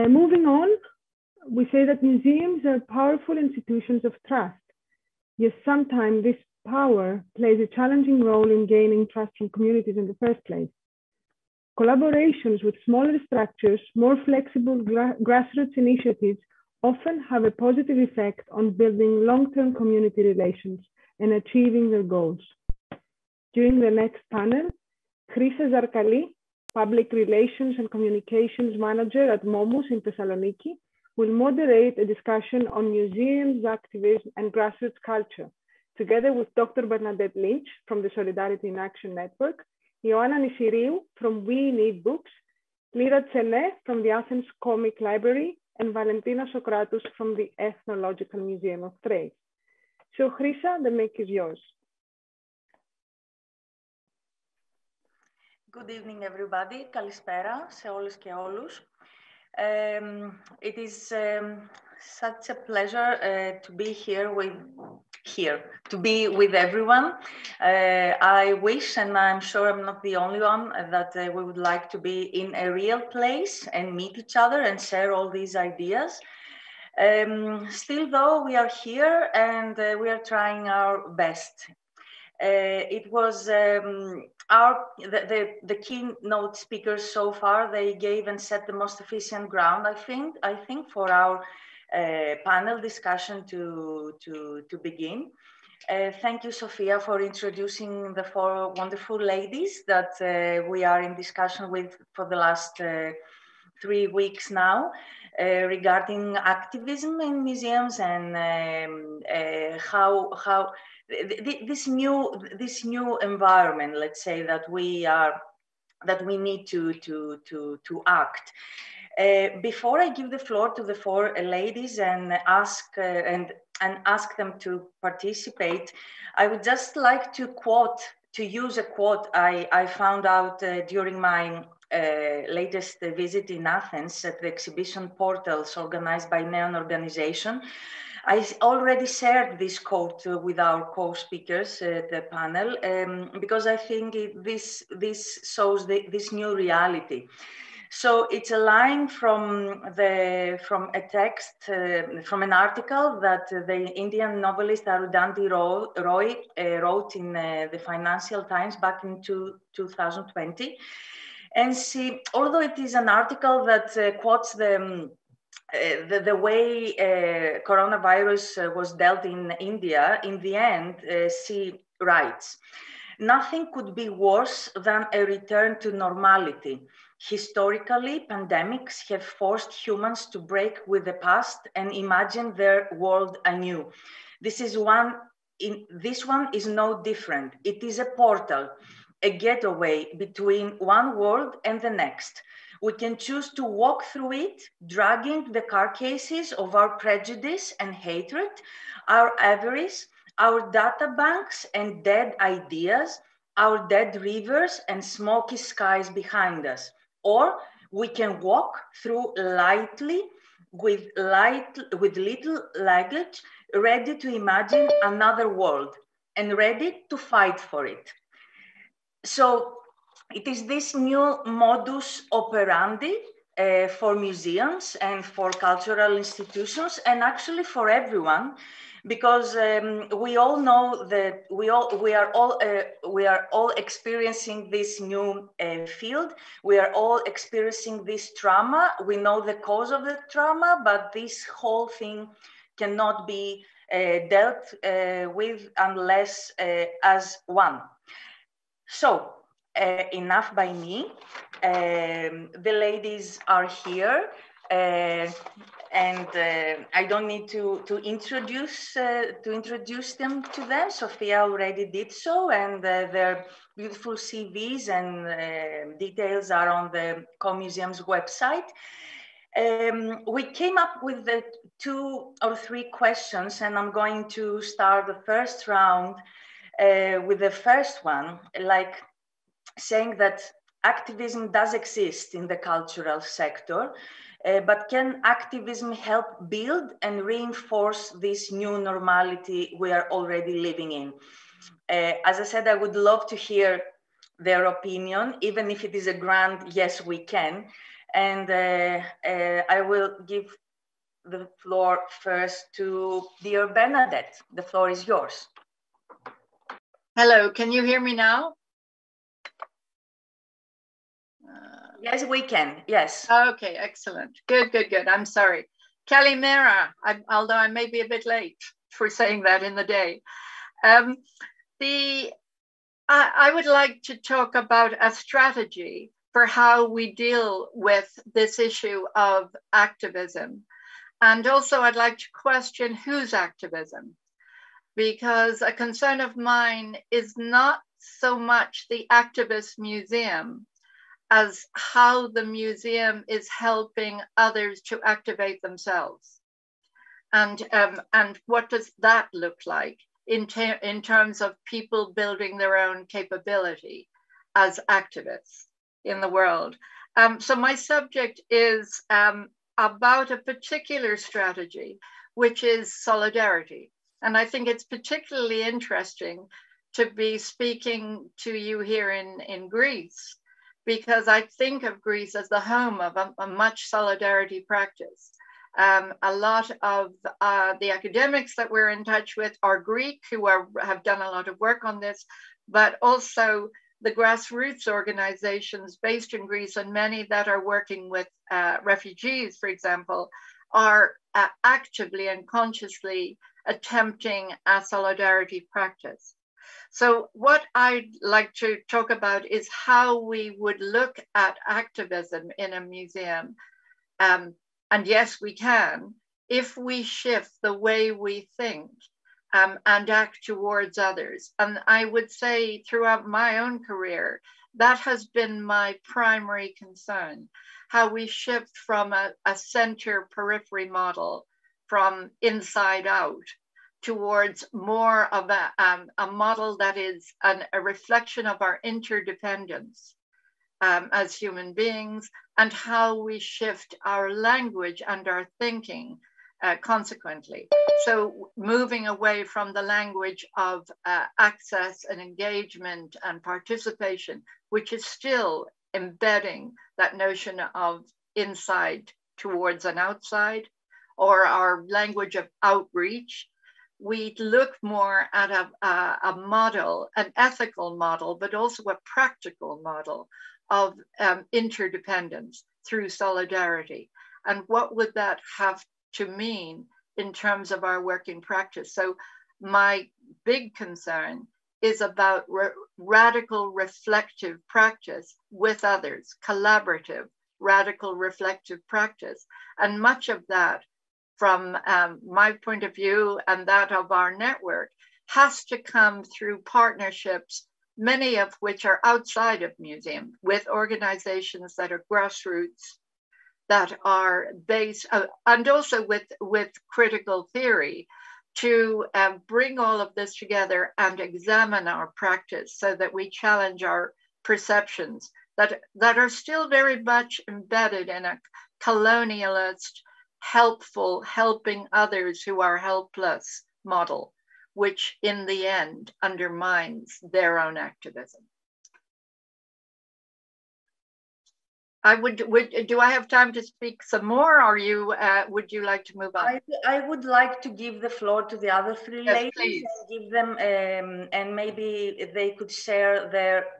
Moving on, we say that museums are powerful institutions of trust. Yet sometimes this power plays a challenging role in gaining trust from communities in the first place. Collaborations with smaller structures, more flexible grassroots initiatives often have a positive effect on building long-term community relations and achieving their goals. During the next panel, Chrysa Zarkali, Public Relations and Communications Manager at MOMus in Thessaloniki, will moderate a discussion on museums, activism, and grassroots culture, together with Dr. Bernadette Lynch from the Solidarity in Action Network, Ioanna Nissiriou from We Need Books, Lida Tsene from the Athens Comic Library, and Valentina Sokratous from the Ethnological Museum of Thrace. So Chrysa, the mic is yours. Good evening, everybody. Καλησπέρα σε όλες και όλους. It is such a pleasure to be with everyone. I wish, and I'm sure I'm not the only one, that we would like to be in a real place and meet each other and share all these ideas. Still, though, we are here and we are trying our best. It was the keynote speakers so far, they gave and set the most efficient ground, I think for our panel discussion to begin. Thank you, Sophia, for introducing the four wonderful ladies that we are in discussion with for the last 3 weeks now regarding activism in museums and how this new environment, let's say, that we need to act. Before I give the floor to the four ladies and ask them to participate, I would just like to use a quote I found out during my latest visit in Athens at the exhibition portals organized by Neon Organization. I already shared this quote with our co-speakers at the panel because I think this shows this new reality. So it's a line from a text, from an article that the Indian novelist Arundhati Roy wrote in the Financial Times back in 2020. And although it is an article that quotes the way coronavirus was dealt in India, in the end, she writes, "Nothing could be worse than a return to normality. Historically, pandemics have forced humans to break with the past and imagine their world anew. This one is no different. It is a portal, a getaway between one world and the next. We can choose to walk through it, dragging the carcasses of our prejudice and hatred, our avarice, our data banks and dead ideas, our dead rivers and smoky skies behind us. Or we can walk through lightly with little luggage, ready to imagine another world and ready to fight for it." So it is this new modus operandi for museums and for cultural institutions, and actually for everyone, because we all know that we are all experiencing this new field. We are all experiencing this trauma. We know the cause of the trauma, but this whole thing cannot be dealt with unless as one. So enough by me. The ladies are here. And I don't need to introduce them to them. Sophia already did so, and their beautiful CVs and details are on the CoMuseum's website. We came up with the 2 or 3 questions, and I'm going to start the first round with the first one, like saying that activism does exist in the cultural sector. But can activism help build and reinforce this new normality we are already living in? As I said, I would love to hear their opinion, even if it is a grand yes, we can. And I will give the floor first to dear Bernadette. The floor is yours. Hello, can you hear me now? Yes, we can, yes. Okay, excellent. Good. I'm sorry. Kalimera, although I may be a bit late for saying that in the day. I would like to talk about a strategy for how we deal with this issue of activism. And also I'd like to question whose activism, because a concern of mine is not so much the activist museum as how the museum is helping others to activate themselves. And what does that look like in terms of people building their own capability as activists in the world? So my subject is about a particular strategy, which is solidarity. And I think it's particularly interesting to be speaking to you here in Greece, because I think of Greece as the home of a much solidarity practice. A lot of the academics that we're in touch with are Greek, who have done a lot of work on this, but also the grassroots organizations based in Greece, and many that are working with refugees, for example, are actively and consciously attempting a solidarity practice. So what I'd like to talk about is how we would look at activism in a museum. And yes, we can, if we shift the way we think and act towards others. And I would say throughout my own career, that has been my primary concern, how we shift from a center periphery model from inside out towards more of a model that is a reflection of our interdependence as human beings, and how we shift our language and our thinking consequently. So moving away from the language of access and engagement and participation, which is still embedding that notion of inside towards an outside, or our language of outreach. We look more at a model, an ethical model, but also a practical model of interdependence through solidarity. And what would that have to mean in terms of our working practice? So my big concern is about radical reflective practice with others, collaborative, radical reflective practice. And much of that, from my point of view and that of our network, has to come through partnerships, many of which are outside of museum, with organizations that are grassroots, that are based, and also with critical theory, to bring all of this together and examine our practice so that we challenge our perceptions that are still very much embedded in a colonialist, helping others who are helpless model, which in the end undermines their own activism. Do I have time to speak some more, or would you like to move on? I would like to give the floor to the other three ladies, please. And give them, and maybe they could share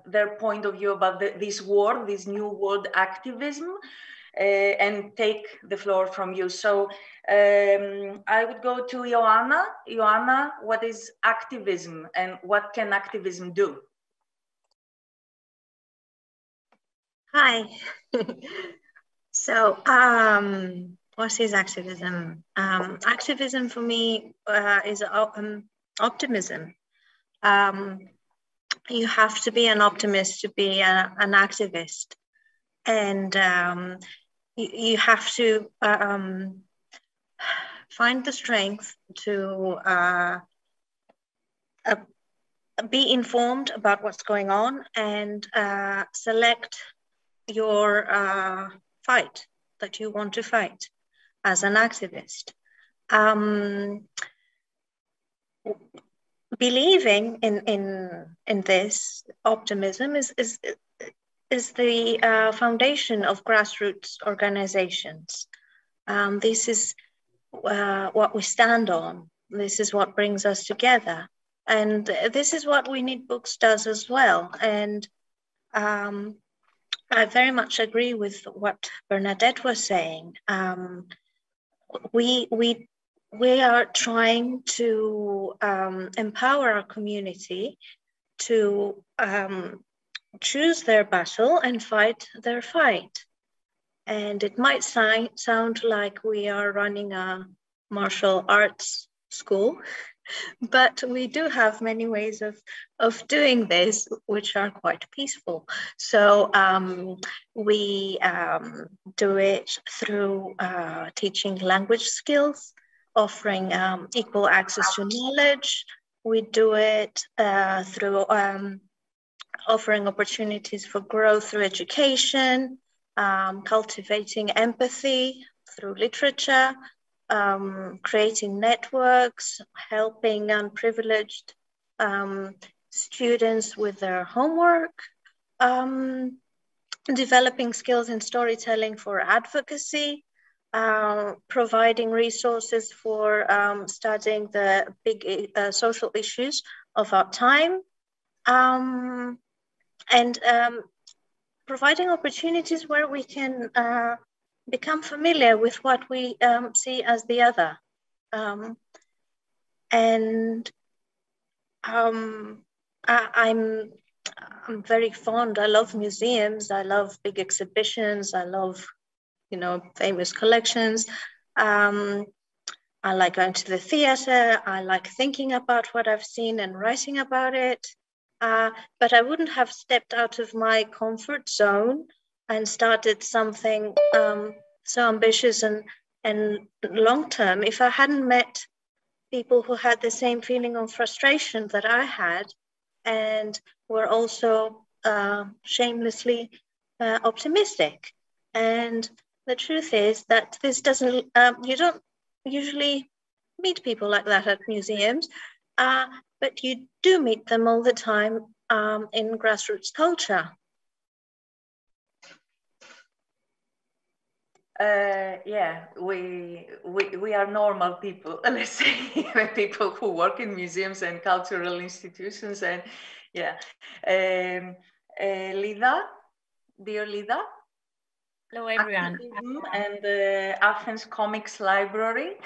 their point of view about this new word activism, and take the floor from you. So I would go to Ioanna. Ioanna, what is activism and what can activism do? Hi. So, what is activism? Activism for me is optimism. You have to be an optimist to be an activist. And you have to find the strength to be informed about what's going on and select your fight that you want to fight as an activist. Believing in this optimism is is the foundation of grassroots organizations. This is what we stand on. This is what brings us together. And this is what We Need Books does as well. And I very much agree with what Bernadette was saying. We are trying to empower our community to choose their battle and fight their fight. And it might sound like we are running a martial arts school, but we do have many ways of doing this, which are quite peaceful. So we do it through teaching language skills, offering equal access to knowledge. We do it through offering opportunities for growth through education, cultivating empathy through literature, creating networks, helping unprivileged students with their homework, developing skills in storytelling for advocacy, providing resources for studying the big social issues of our time, and providing opportunities where we can become familiar with what we see as the other. I'm very fond. I love museums. I love big exhibitions. I love, famous collections. I like going to the theater. I like thinking about what I've seen and writing about it. But I wouldn't have stepped out of my comfort zone and started something so ambitious and long-term if I hadn't met people who had the same feeling of frustration that I had and were also shamelessly optimistic. And the truth is that this doesn't, you don't usually meet people like that at museums, but you do meet them all the time in grassroots culture. Yeah, we are normal people, let's say, people who work in museums and cultural institutions, and yeah. Lida, dear Lida. Hello, everyone. Activism and the Athens Comics Library.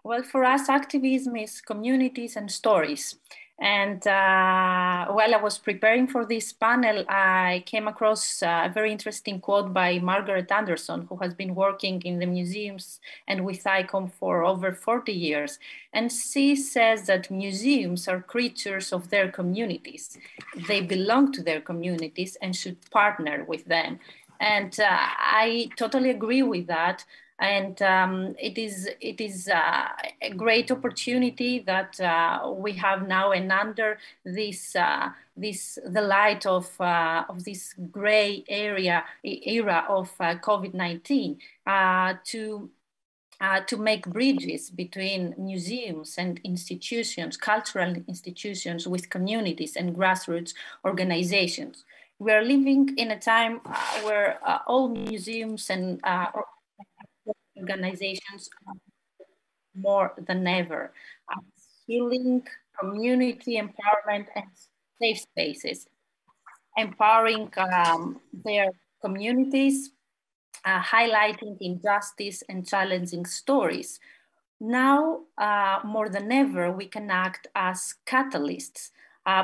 Well, for us, activism is communities and stories. And while I was preparing for this panel, I came across a very interesting quote by Margaret Anderson, who has been working in the museums and with ICOM for over 40 years. And she says that museums are creatures of their communities. They belong to their communities and should partner with them. And I totally agree with that. And it is a great opportunity that we have now, and under this the light of this gray era of COVID-19, to make bridges between museums and institutions, cultural institutions, with communities and grassroots organizations. We are living in a time where all museums and organizations more than ever, healing, community empowerment, and safe spaces, empowering their communities, highlighting injustice and challenging stories. Now, more than ever, we can act as catalysts,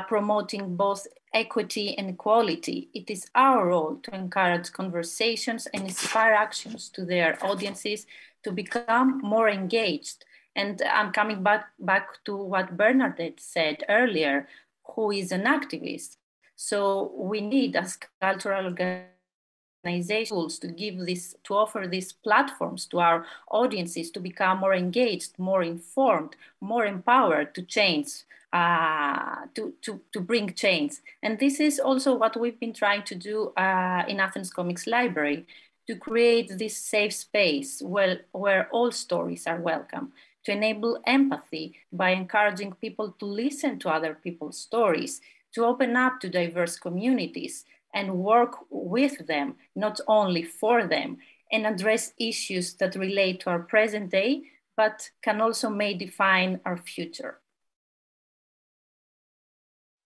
promoting both equity and equality. It is our role to encourage conversations and inspire actions to their audiences to become more engaged. And I'm coming back to what Bernadette said earlier, who is an activist. So we need, as cultural organizations, to offer these platforms to our audiences to become more engaged, more informed, more empowered to change, to bring change. And this is also what we've been trying to do in Athens Comics Library, to create this safe space where all stories are welcome, to enable empathy by encouraging people to listen to other people's stories, to open up to diverse communities, and work with them, not only for them, and address issues that relate to our present day, but can also may define our future.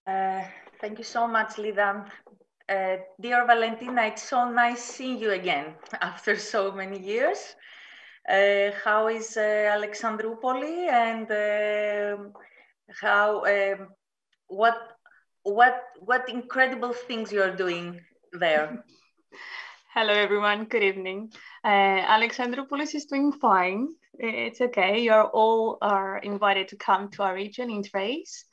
Thank you so much, Lida. Dear Valentina, it's so nice seeing you again after so many years. How is Alexandroupoli, and what incredible things you're doing there? Hello, everyone. Good evening. Alexandroupolis is doing fine. It's okay. You all are invited to come to our region in Thrace.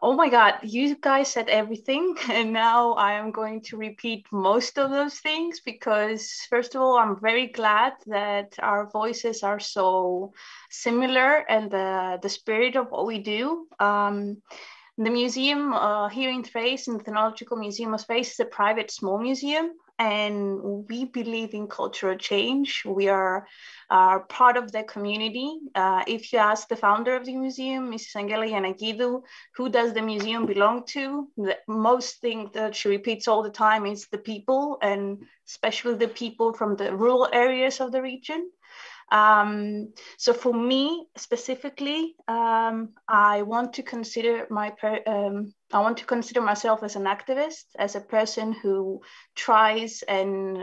Oh my God, you guys said everything, and now I am going to repeat most of those things because, first of all, I'm very glad that our voices are so similar and the spirit of what we do. The museum here in Thrace, in the Ethnological Museum of Thrace, is a private small museum, and we believe in cultural change. We are part of the community. If you ask the founder of the museum, Mrs. Angela Yanagidou, who does the museum belong to, the most thing that she repeats all the time is the people, and especially the people from the rural areas of the region. So for me specifically, I want to consider myself as an activist, as a person who tries and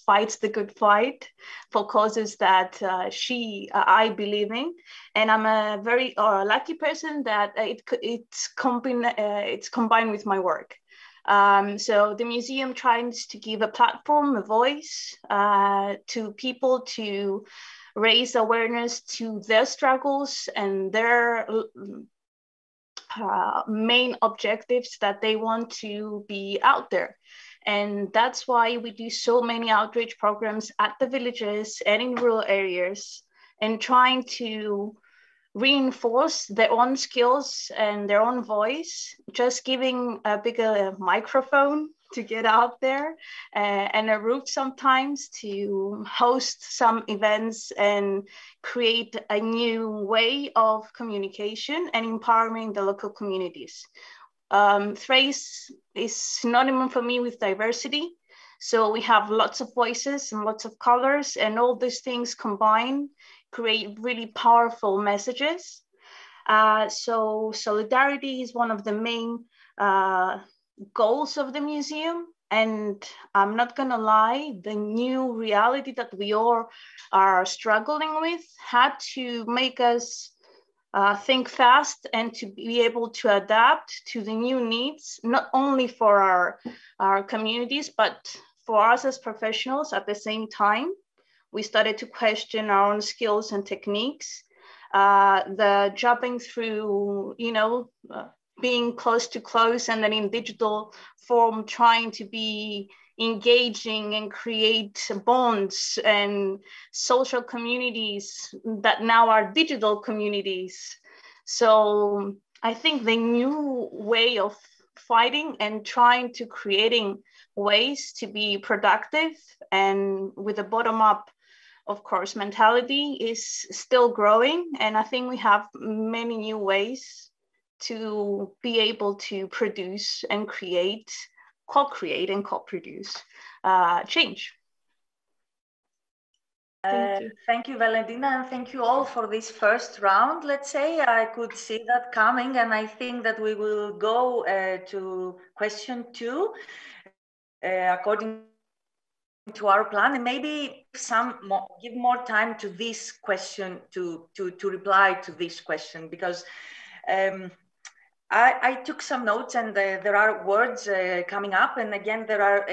fights the good fight for causes that I believe in, and I'm a very lucky person that it's combined with my work. So the museum tries to give a platform, a voice to people to raise awareness to their struggles and their main objectives that they want to be out there. And that's why we do so many outreach programs at the villages and in rural areas, and trying to reinforce their own skills and their own voice, just giving a bigger microphone to get out there and a route sometimes to host some events and create a new way of communication and empowering the local communities. Thrace is synonym for me with diversity. So we have lots of voices and lots of colors, and all these things combined create really powerful messages. So solidarity is one of the main goals of the museum. And I'm not gonna lie, the new reality that we all are struggling with had to make us think fast and to be able to adapt to the new needs, not only for our communities, but for us as professionals at the same time. We started to question our own skills and techniques, the jumping through, being close to close, and then in digital form, trying to be engaging and create bonds and social communities that now are digital communities. So I think the new way of fighting and trying to creating ways to be productive and with a bottom-up, of course, mentality is still growing. And I think we have many new ways to be able to produce and create, co-create and co-produce change. Thank you, Valentina, and thank you all for this first round. Let's say I could see that coming, and I think that we will go to question 2 according to our plan, and maybe give more time to this question to reply to this question, because I took some notes, and there are words coming up, and again there are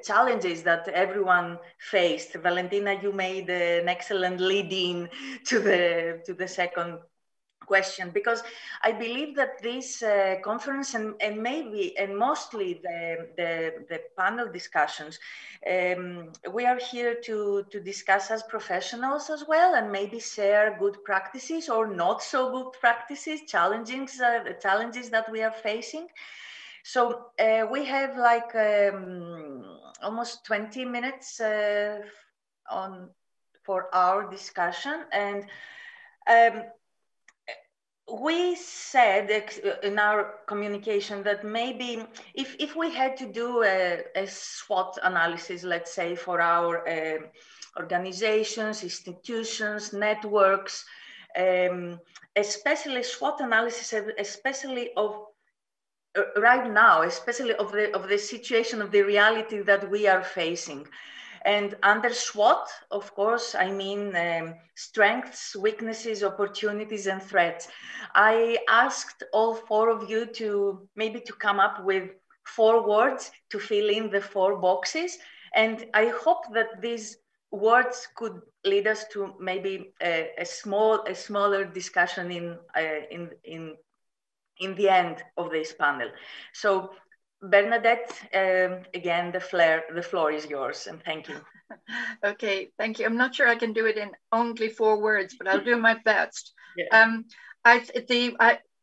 challenges that everyone faced. Valentina, you made an excellent lead-in to the second question, because I believe that this conference and mostly the panel discussions, we are here to discuss as professionals as well, and maybe share good practices or not so good practices, challenges that we are facing. So we have like almost 20 minutes for our discussion, and we said in our communication that maybe if we had to do a SWOT analysis, let's say, for our organizations, institutions, networks, especially SWOT analysis, especially of right now, especially of the situation, of the reality that we are facing. And under SWOT, of course, I mean strengths, weaknesses, opportunities, and threats. I asked all four of you to maybe to come up with 4 words to fill in the 4 boxes. And I hope that these words could lead us to maybe a smaller discussion in the end of this panel. So Bernadette, again, the floor is yours, and thank you. Okay, thank you. I'm not sure I can do it in only 4 words, but I'll do my best. Yeah.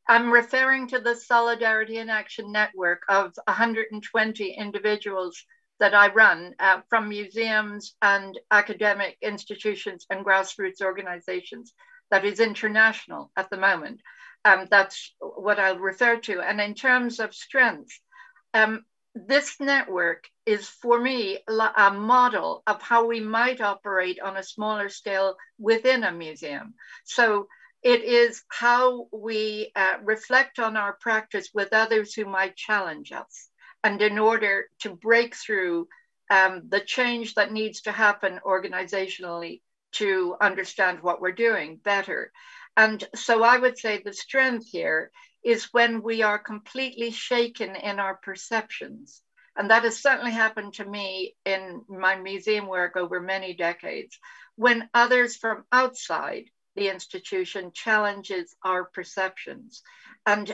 I'm referring to the Solidarity in Action network of 120 individuals that I run from museums and academic institutions and grassroots organizations that is international at the moment. That's what I'll refer to. And in terms of strengths, this network is for me a model of how we might operate on a smaller scale within a museum. So it is how we reflect on our practice with others who might challenge us. And in order to break through the change that needs to happen organizationally to understand what we're doing better. And so I would say the strength here is when we are completely shaken in our perceptions. And that has certainly happened to me in my museum work over many decades, when others from outside the institution challenges our perceptions. And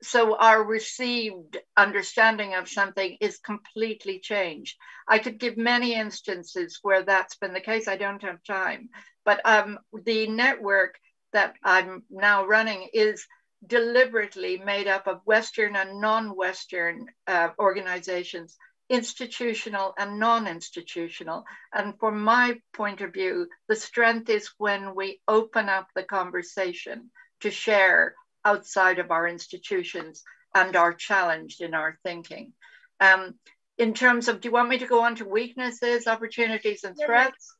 so our received understanding of something is completely changed. I could give many instances where that's been the case. I don't have time, but the network that I'm now running is deliberately made up of Western and non-Western organizations, institutional and non-institutional. And from my point of view, the strength is when we open up the conversation to share outside of our institutions and are challenged in our thinking. In terms of, do you want me to go on to weaknesses, opportunities, and threats?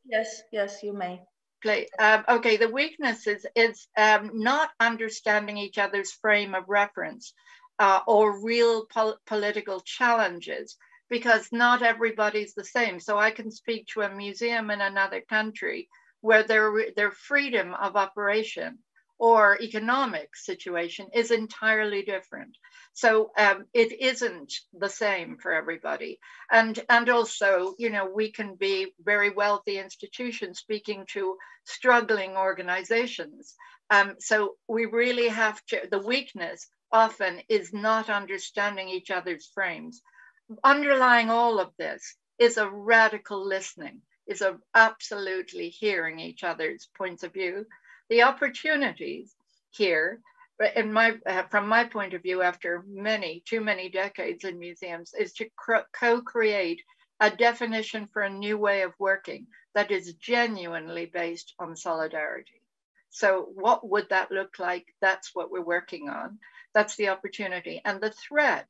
Yes, you may. Okay, the weaknesses is not understanding each other's frame of reference or real political challenges, because not everybody's the same. So I can speak to a museum in another country where their freedom of operation or economic situation is entirely different. So it isn't the same for everybody. And also, you know, we can be very wealthy institutions speaking to struggling organizations. So we really have to, the weakness often is not understanding each other's frames. Underlying all of this is a radical listening, is a absolutely hearing each other's points of view. The opportunities here, from my point of view, after too many decades in museums, is to co-create a definition for a new way of working that is genuinely based on solidarity. So what would that look like? That's what we're working on. That's the opportunity. And the threat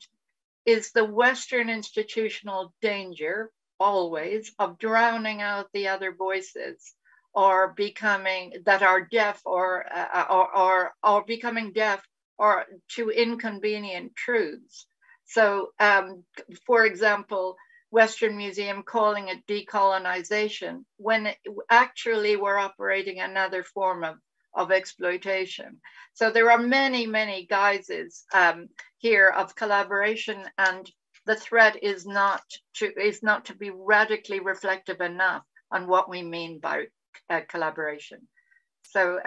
is the Western institutional danger, always, of drowning out the other voices, or becoming that are deaf, or becoming deaf or to inconvenient truths. So, for example, Western Museum calling it decolonization when actually we're operating another form of exploitation. So there are many, many guises here of collaboration, and the threat is not to be radically reflective enough on what we mean by collaboration. So,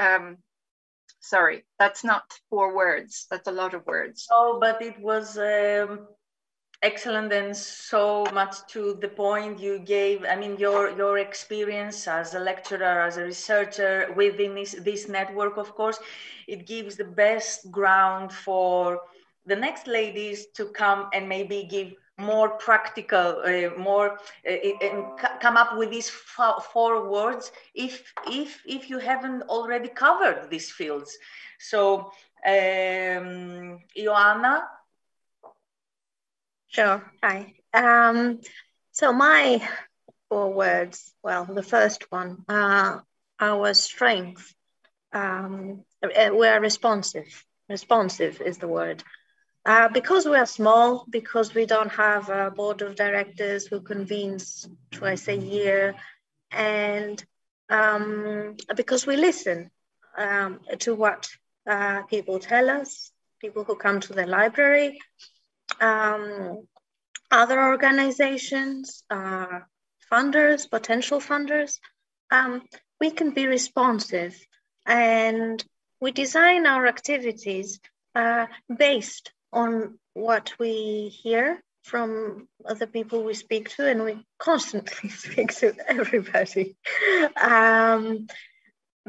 sorry, that's not 4 words. That's a lot of words. Oh, but it was excellent and so much to the point you gave. I mean, your experience as a lecturer, as a researcher within this network, of course, it gives the best ground for the next ladies to come and maybe give more practical, come up with these 4 words if you haven't already covered these fields. So, Ioanna. Sure. Hi. So my 4 words. Well, the first one, our strength. We are responsive. Responsive is the word. Because we are small, because we don't have a board of directors who convenes twice a year, and because we listen to what people tell us, people who come to the library, other organizations, funders, potential funders, we can be responsive, and we design our activities based on what we hear from other people we speak to, and we constantly speak to everybody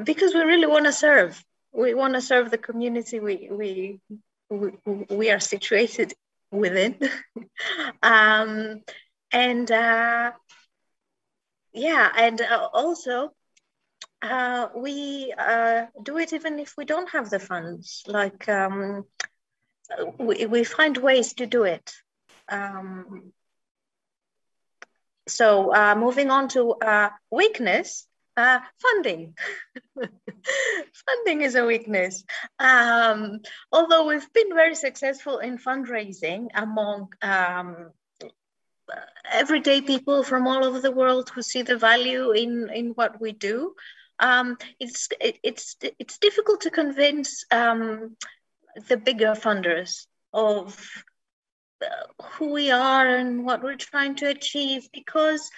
because we really want to serve. We want to serve the community we are situated within. Also we do it even if we don't have the funds. Like we find ways to do it. So moving on to weakness, funding. Funding is a weakness. Although we've been very successful in fundraising among everyday people from all over the world who see the value in what we do, it's difficult to convince the bigger funders of who we are and what we're trying to achieve, because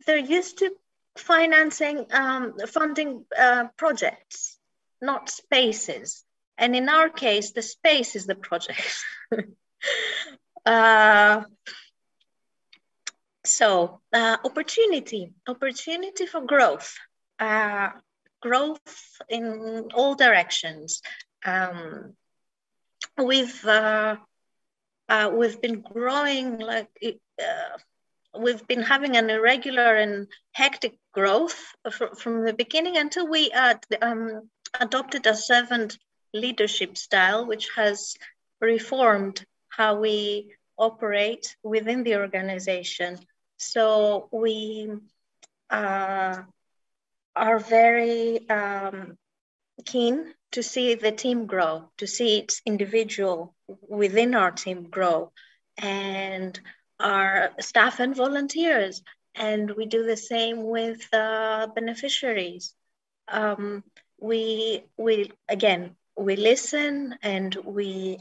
they're used to funding projects, not spaces. And in our case, the space is the project. So opportunity for growth, growth in all directions. We've been growing we've been having an irregular and hectic growth from the beginning until we adopted a servant leadership style, which has reformed how we operate within the organization. So we are very keen to see the team grow, to see each individual within our team grow, and our staff and volunteers. And we do the same with beneficiaries. We listen, and we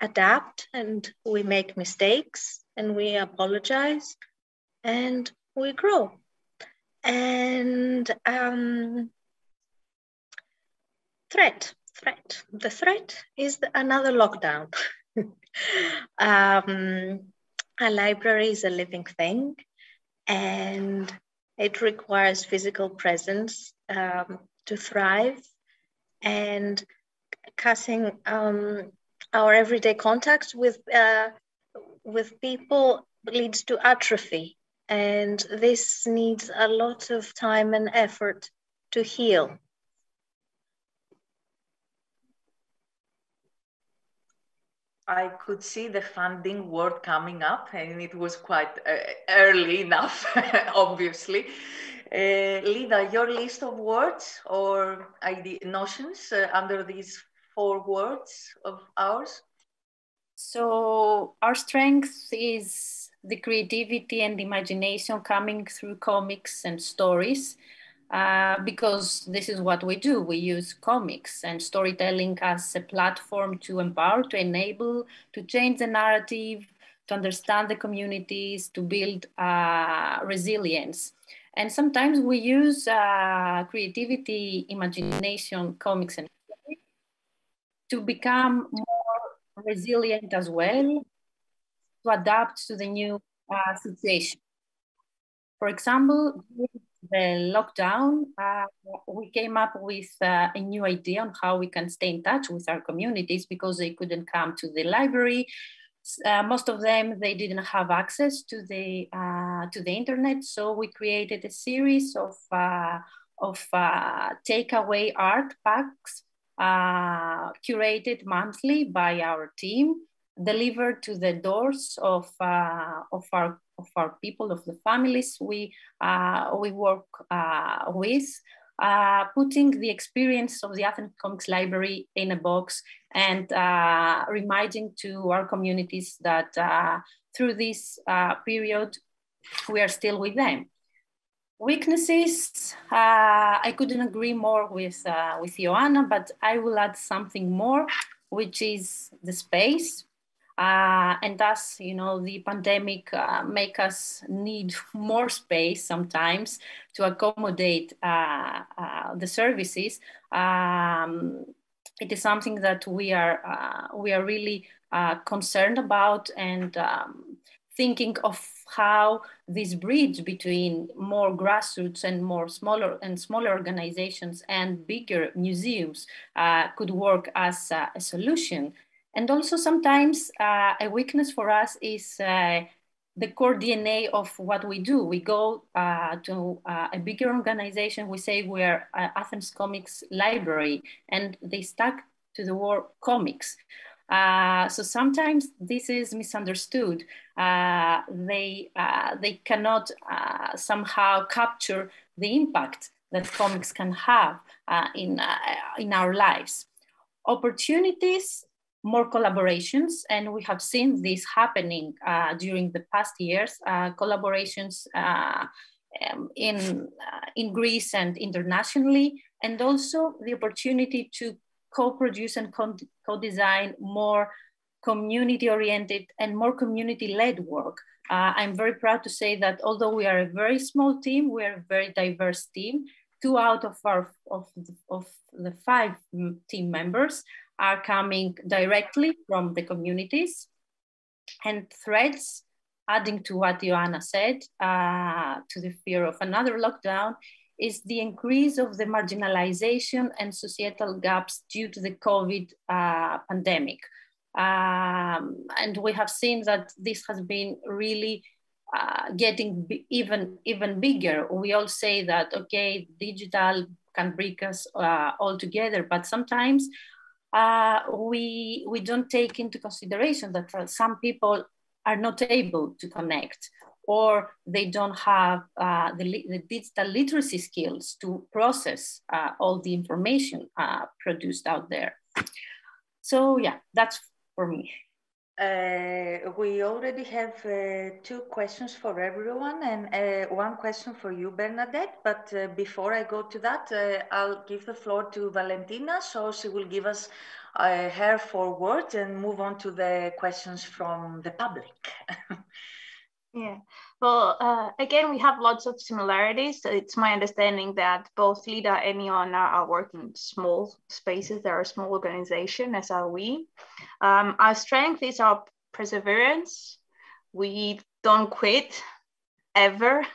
adapt, and we make mistakes, and we apologize, and we grow. And threat. The threat is another lockdown. A library is a living thing, and it requires physical presence to thrive, and cutting our everyday contact with people leads to atrophy, and this needs a lot of time and effort to heal. I could see the funding word coming up, and it was quite early enough, obviously. Lida, your list of words or notions under these 4 words of ours? So our strength is the creativity and imagination coming through comics and stories. Because this is what we do. We use comics and storytelling as a platform to empower, to enable, to change the narrative, to understand the communities, to build resilience. And sometimes we use creativity, imagination, comics, and stories to become more resilient as well, to adapt to the new situation. For example, the lockdown, we came up with a new idea on how we can stay in touch with our communities because they couldn't come to the library. Most of them, they didn't have access to the internet, so we created a series of takeaway art packs curated monthly by our team, delivered to the doors of our people, of the families we work with, putting the experience of the Athens Comics Library in a box and reminding to our communities that through this period, we are still with them. Weaknesses, I couldn't agree more with Ioanna, but I will add something more, which is the space. And thus, you know, the pandemic make us need more space sometimes to accommodate the services. It is something that we are really concerned about, and thinking of how this bridge between more grassroots and more smaller organizations and bigger museums could work as a solution. And also sometimes a weakness for us is the core DNA of what we do. We go to a bigger organization, we say we're Athens Comics Library, and they stuck to the word comics. So sometimes this is misunderstood. They cannot somehow capture the impact that comics can have in our lives. Opportunities, more collaborations, and we have seen this happening during the past years, collaborations in Greece and internationally, and also the opportunity to co-produce and co-design more community-oriented and more community-led work. I'm very proud to say that although we are a very small team, we are a very diverse team. 2 out of the 5 team members are coming directly from the communities. And threats, adding to what Ioanna said, to the fear of another lockdown, is the increase of the marginalization and societal gaps due to the COVID pandemic. And we have seen that this has been really getting even bigger. We all say that, okay, digital can bring us all together, but sometimes we don't take into consideration that some people are not able to connect, or they don't have the digital literacy skills to process all the information produced out there. So yeah, that's for me. We already have 2 questions for everyone, and 1 question for you, Bernadette. But before I go to that, I'll give the floor to Valentina, so she will give us her 4 words and move on to the questions from the public. Yeah, well, again, we have lots of similarities. It's my understanding that both Lida and Ioanna are working in small spaces. They're a small organization, as are we. Our strength is our perseverance. We don't quit ever.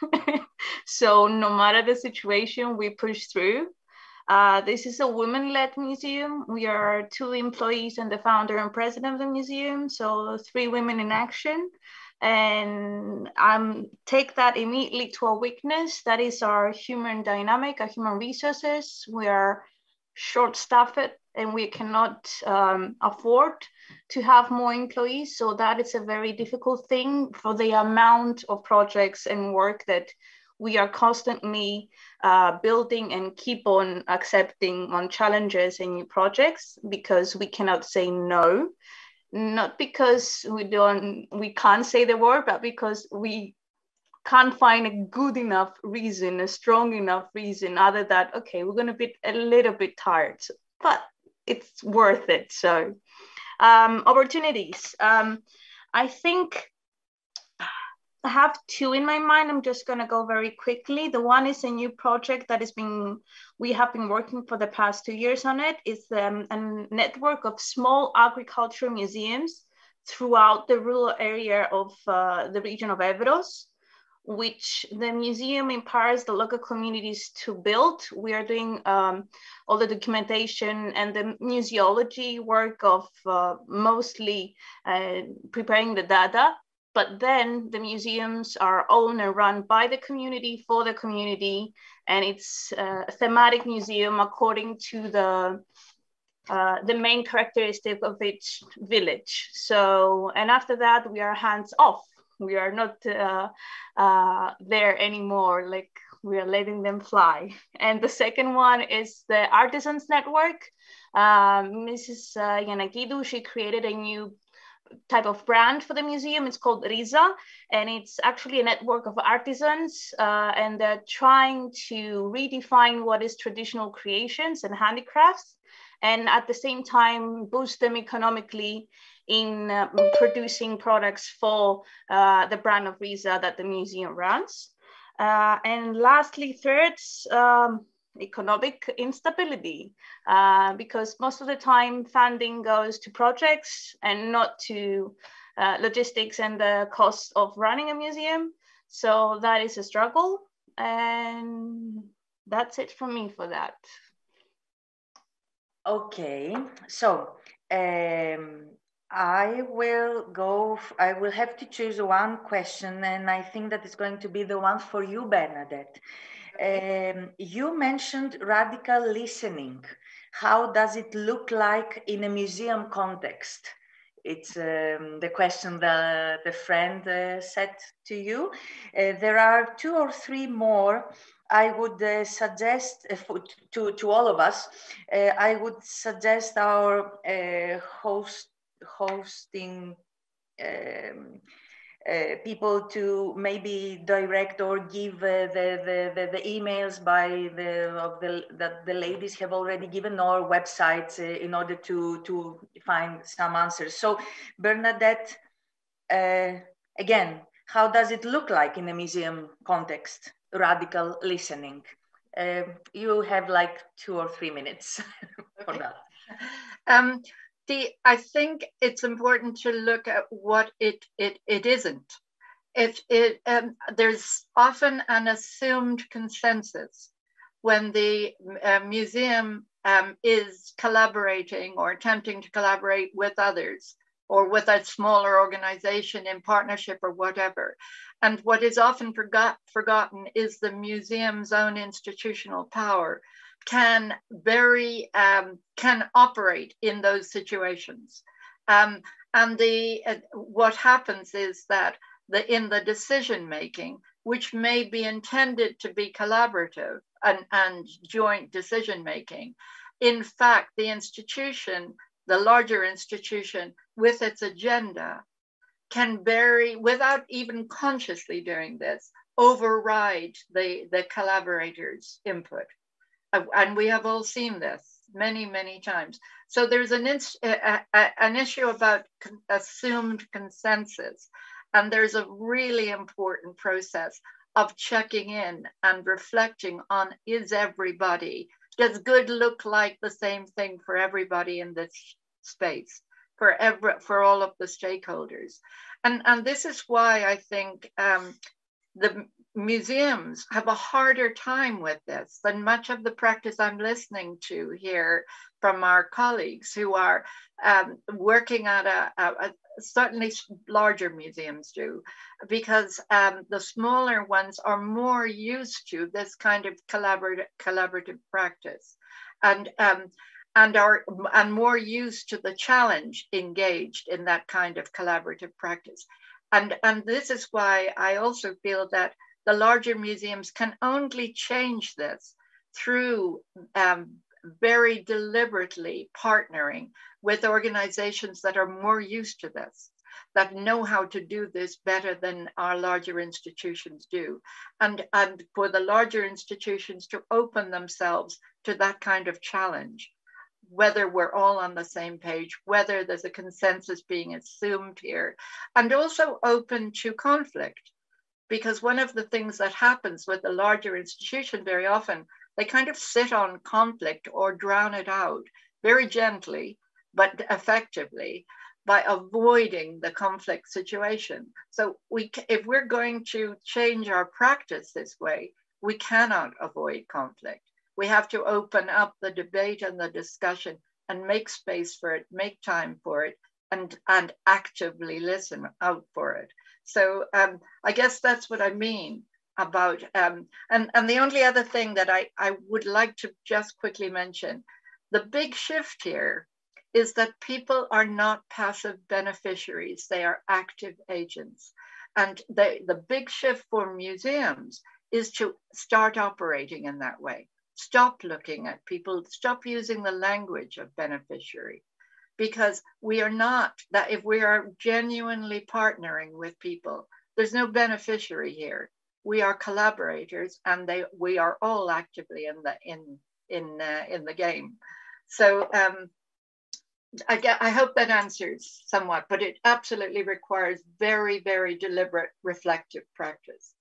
So no matter the situation, we push through. This is a women-led museum. We are 2 employees and the founder and president of the museum. So 3 women in action. And take that immediately to a weakness. That is our human dynamic, our human resources. We are short-staffed and we cannot afford to have more employees. So that is a very difficult thing for the amount of projects and work that we are constantly building and keep on accepting on challenges and new projects, because we cannot say no. Not because we can't say the word, but because we can't find a good enough reason, a strong enough reason, other than, okay, we're going to be a little bit tired, but it's worth it. So opportunities. I think I have 2 in my mind. I'm just going to go very quickly. The one is a new project that we have been working for the past 2 years on it. It's a network of small agricultural museums throughout the rural area of the region of Evros. which the museum empowers the local communities to build. We are doing all the documentation and the museology work of mostly preparing the data, but then the museums are owned and run by the community, for the community, and it's a thematic museum according to the main characteristic of each village. So, and after that, we are hands off. We are not there anymore, like we are letting them fly. And the second one is the Artisans Network. Mrs. Ioanna, she created a new type of brand for the museum. It's called Chrysa, and it's actually a network of artisans, and they're trying to redefine what is traditional creations and handicrafts, and at the same time boost them economically in producing products for the brand of Chrysa that the museum runs. And lastly, third, economic instability, because most of the time funding goes to projects and not to logistics and the cost of running a museum. So that is a struggle, and that's it from me for that. Okay, so I will have to choose one question, and I think that it's going to be the one for you, Bernadette. You mentioned radical listening. How does it look like in a museum context? It's the question that the friend said to you. There are 2 or 3 more I would suggest to all of us. I would suggest our hosting people to maybe direct or give the emails that the ladies have already given, or websites in order to find some answers. So Bernadette, again, how does it look like in a museum context, radical listening? You have like 2 or 3 minutes for that. I think it's important to look at what it isn't. There's often an assumed consensus when the museum is collaborating or attempting to collaborate with others, or with a smaller organization in partnership or whatever. And what is often forgotten is the museum's own institutional power can operate in those situations. And what happens is that in the decision making, which may be intended to be collaborative and joint decision making, in fact, the institution, the larger institution with its agenda, can without even consciously doing this, override the collaborators' input. And we have all seen this many, many times. So there's an issue about assumed consensus. And there's a really important process of checking in and reflecting on, does good look like the same thing for everybody in this space, for all of the stakeholders? And this is why I think the museums have a harder time with this than much of the practice I'm listening to here from our colleagues who are working at certainly larger museums do, because the smaller ones are more used to this kind of collaborative practice, and more used to the challenge engaged in that kind of collaborative practice. And this is why I also feel that the larger museums can only change this through very deliberately partnering with organizations that are more used to this, that know how to do this better than our larger institutions do. And for the larger institutions to open themselves to that kind of challenge, whether we're all on the same page, whether there's a consensus being assumed here, and also open to conflict. Because one of the things that happens with the larger institution very often, they kind of sit on conflict or drown it out very gently, but effectively, by avoiding the conflict situation. So if we're going to change our practice this way, we cannot avoid conflict. We have to open up the debate and the discussion and make space for it, make time for it, and actively listen out for it. So I guess that's what I mean about, and the only other thing that I would like to just quickly mention, the big shift here is that people are not passive beneficiaries, they are active agents. And the big shift for museums is to start operating in that way. Stop looking at people, stop using the language of beneficiary, because we are not, that if we are genuinely partnering with people, there's no beneficiary here. We are collaborators, and we are all actively in the game. So I hope that answers somewhat, but it absolutely requires very, very deliberate, reflective practice.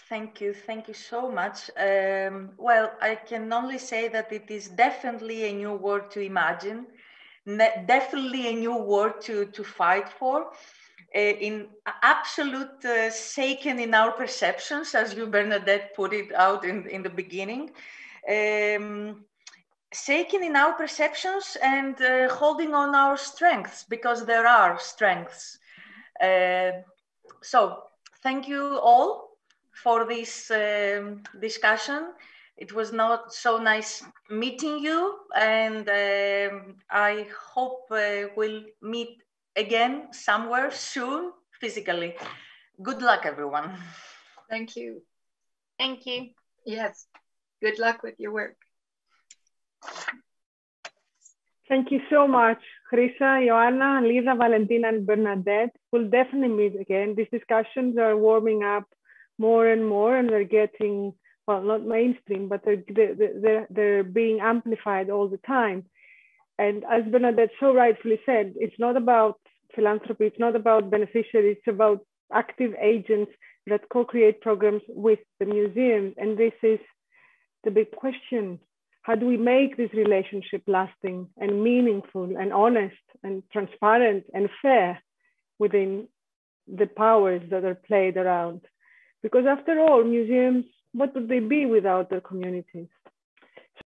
Thank you so much. Well, I can only say that it is definitely a new word to imagine, definitely a new word to fight for, in absolute shaken in our perceptions, as you, Bernadette, put it out in the beginning. Shaking in our perceptions and holding on our strengths, because there are strengths. So thank you all for this discussion. It was not so nice meeting you, and I hope we'll meet again somewhere soon physically. Good luck, everyone. Thank you. Thank you. Yes, good luck with your work. Thank you so much, Chrysa, Ioanna, Lida, Valentina, and Bernadette. We'll definitely meet again. These discussions are warming up more and more, and they're getting, well, not mainstream, but they're being amplified all the time. And as Bernadette so rightfully said, it's not about philanthropy, it's not about beneficiaries, it's about active agents that co-create programs with the museum. And this is the big question. How do we make this relationship lasting and meaningful and honest and transparent and fair within the powers that are played around? Because after all, museums, what would they be without their communities?